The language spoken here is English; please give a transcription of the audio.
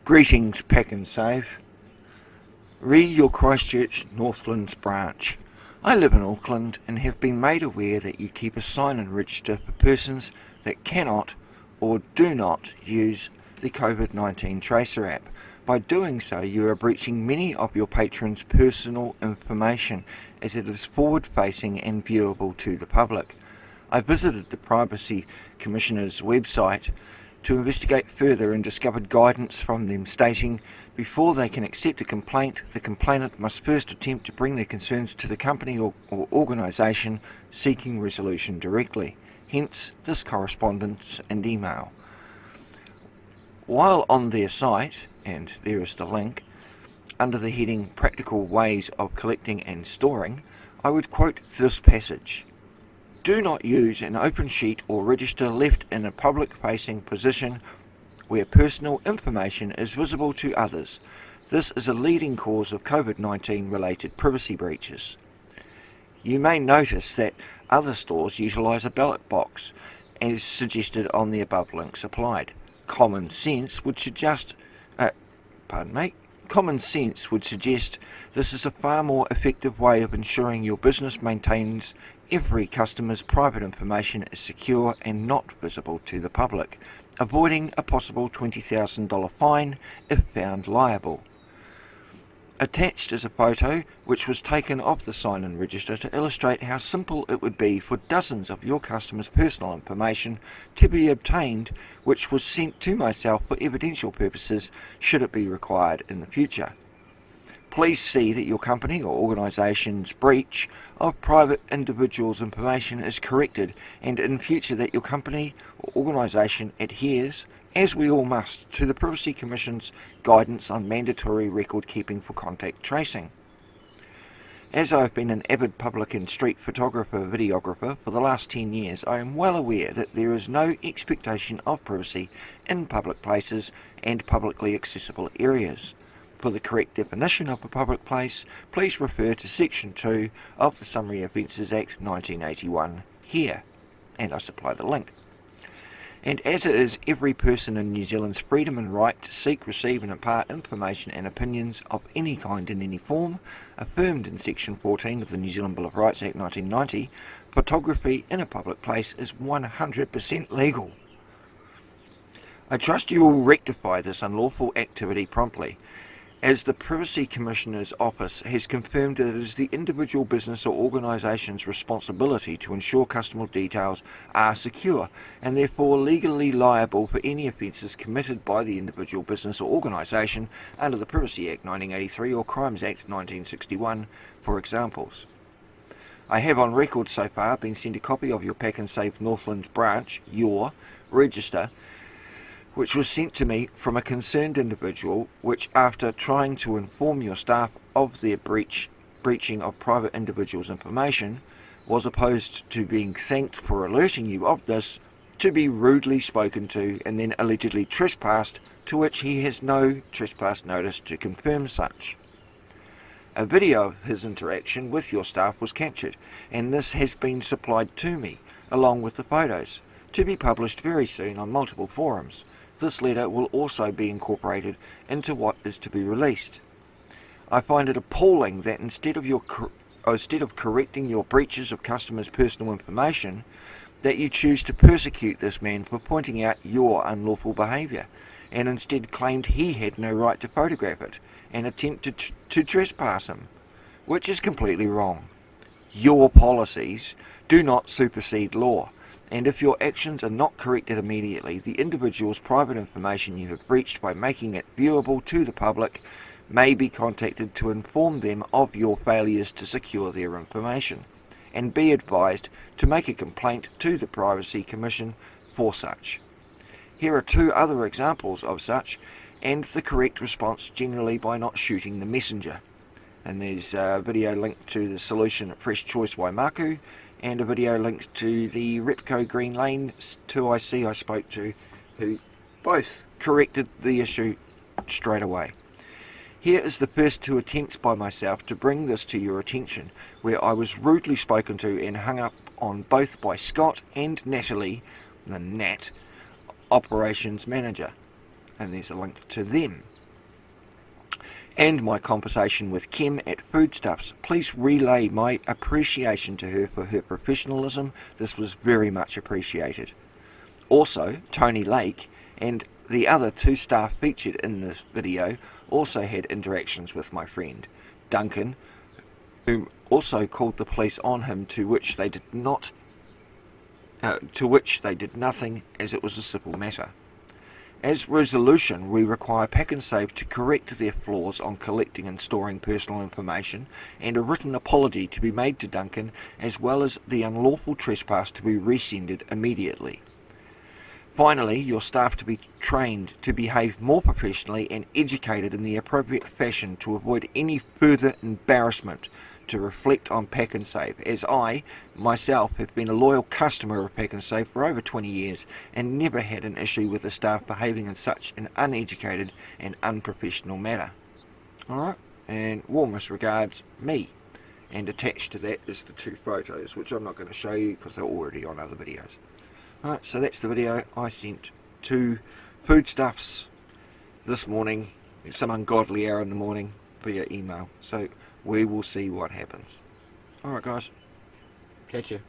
Greetings, Pakn'Save. Re your Christchurch Northlands branch. I live in Auckland and have been made aware that you keep a sign and register for persons that cannot or do not use the COVID-19 Tracer app. By doing so, you are breaching many of your patrons' personal information as it is forward-facing and viewable to the public. I visited the Privacy Commissioner's website to investigate further and discovered guidance from them stating before they can accept a complaint, the complainant must first attempt to bring their concerns to the company or organisation seeking resolution directly. Hence this correspondence and email. While on their site, and there is the link, under the heading Practical Ways of Collecting and Storing, I would quote this passage. Do not use an open sheet or register left in a public-facing position where personal information is visible to others. This is a leading cause of COVID-19 related privacy breaches. You may notice that other stores utilise a ballot box as suggested on the above link supplied. Common sense would suggest this is a far more effective way of ensuring your business maintains every customer's private information is secure and not visible to the public, avoiding a possible $20,000 fine if found liable. Attached is a photo which was taken of the sign and register to illustrate how simple it would be for dozens of your customers' personal information to be obtained, which was sent to myself for evidential purposes should it be required in the future. Please see that your company or organisation's breach of private individuals' information is corrected, and in future that your company or organisation adheres, as we all must, to the Privacy Commission's guidance on mandatory record keeping for contact tracing. As I have been an avid public and street videographer for the last 10 years, I am well aware that there is no expectation of privacy in public places and publicly accessible areas. For the correct definition of a public place, please refer to Section 2 of the Summary Offences Act 1981 here, and I supply the link. And as it is every person in New Zealand's freedom and right to seek, receive and impart information and opinions of any kind in any form, affirmed in Section 14 of the New Zealand Bill of Rights Act 1990, photography in a public place is 100% legal. I trust you will rectify this unlawful activity promptly, as the Privacy Commissioner's Office has confirmed that it is the individual business or organisation's responsibility to ensure customer details are secure and therefore legally liable for any offences committed by the individual business or organisation under the Privacy Act 1983 or Crimes Act 1961, for examples. I have on record so far been sent a copy of your Pakn'Save Northlands branch, your register, which was sent to me from a concerned individual, which after trying to inform your staff of their breaching of private individuals' information, was opposed to being thanked for alerting you of this, to be rudely spoken to and then allegedly trespassed, to which he has no trespass notice to confirm such. A video of his interaction with your staff was captured, and this has been supplied to me, along with the photos, to be published very soon on multiple forums. This letter will also be incorporated into what is to be released. I find it appalling that instead of correcting your breaches of customers' personal information, that you choose to persecute this man for pointing out your unlawful behaviour, and instead claimed he had no right to photograph it, and attempted to trespass him, which is completely wrong. Your policies do not supersede law. And if your actions are not corrected immediately, the individual's private information you have breached by making it viewable to the public may be contacted to inform them of your failures to secure their information, and be advised to make a complaint to the Privacy Commission for such. Here are two other examples of such, and the correct response generally by not shooting the messenger. And there's a video linked to the solution at Fresh Choice Waimaku, and a video linked to the Repco Green Lane 2IC I spoke to, who both corrected the issue straight away. Here is the first two attempts by myself to bring this to your attention, where I was rudely spoken to and hung up on both by Scott and Natalie, the Nat, Operations Manager. And there's a link to them. and my conversation with Kim at Foodstuffs. Please relay my appreciation to her for her professionalism. This was very much appreciated. Also, Tony Lake and the other 2 staff featured in this video also had interactions with my friend Duncan, who also called the police on him, to which they did nothing, as it was a civil matter. As resolution, we require Pakn'Save to correct their flaws on collecting and storing personal information, and a written apology to be made to Duncan, as well as the unlawful trespass to be rescinded immediately. Finally, your staff to be trained to behave more professionally and educated in the appropriate fashion to avoid any further embarrassment, to reflect on Pakn'Save, as I, myself, have been a loyal customer of Pakn'Save for over 20 years and never had an issue with the staff behaving in such an uneducated and unprofessional manner. Alright, and warmest regards, me. And attached to that is the 2 photos, which I'm not going to show you because they're already on other videos. Alright, so that's the video I sent to Foodstuffs this morning, at some ungodly hour in the morning, via email. So we will see what happens. Alright guys, catch you.